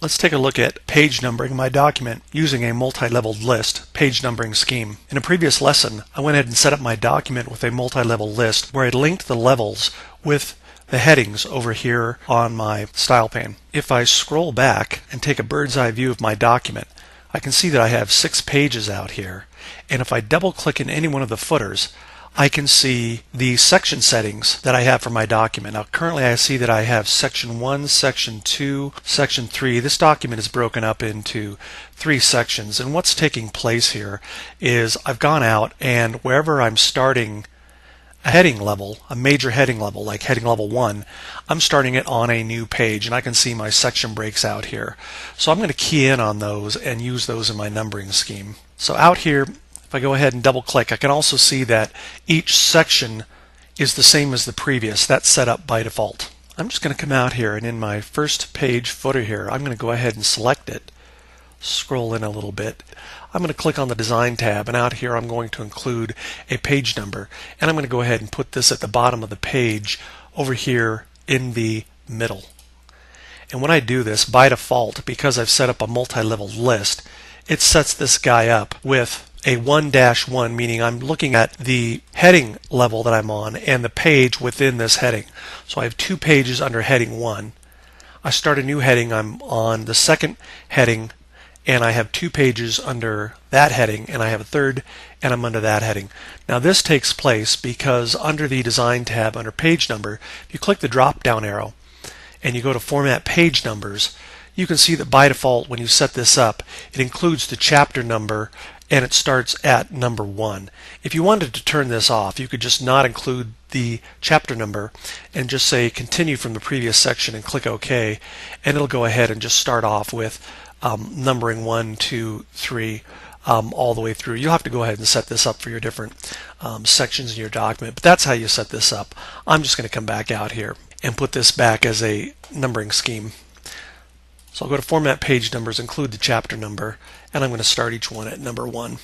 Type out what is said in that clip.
Let's take a look at page numbering my document using a multi-leveled list page numbering scheme. In a previous lesson, I went ahead and set up my document with a multi-level list where I linked the levels with the headings over here on my style pane. If I scroll back and take a bird's eye view of my document, I can see that I have 6 pages out here. And if I double click in any one of the footers, I can see the section settings that I have for my document. Now currently I see that I have section 1, section 2, section 3. This document is broken up into 3 sections, and what's taking place here is I've gone out and wherever I'm starting a heading level, a major heading level like heading level 1, I'm starting it on a new page, and I can see my section breaks out here. So I'm going to key in on those and use those in my numbering scheme. So out here, if I go ahead and double click, I can also see that each section is the same as the previous. That's set up by default. I'm just going to come out here, and in my first page footer here, I'm going to go ahead and select it, scroll in a little bit. I'm going to click on the design tab, and out here I'm going to include a page number, and I'm going to go ahead and put this at the bottom of the page over here in the middle. And when I do this, by default, because I've set up a multi-level list, it sets this guy up with a 1-1, meaning I'm looking at the heading level that I'm on and the page within this heading. So I have 2 pages under heading 1. I start a new heading, I'm on the second heading, and I have 2 pages under that heading, and I have a third, and I'm under that heading. Now this takes place because under the Design tab under Page Number, if you click the drop down arrow and you go to Format Page Numbers, you can see that by default when you set this up, it includes the chapter number and it starts at number 1. If you wanted to turn this off, you could just not include the chapter number and just say continue from the previous section and click OK, and it'll go ahead and just start off with numbering 1, 2, 3 all the way through. You'll have to go ahead and set this up for your different sections in your document, but that's how you set this up. I'm just going to come back out here and put this back as a numbering scheme. So I'll go to Format Page Numbers, include the chapter number, and I'm going to start each one at number 1.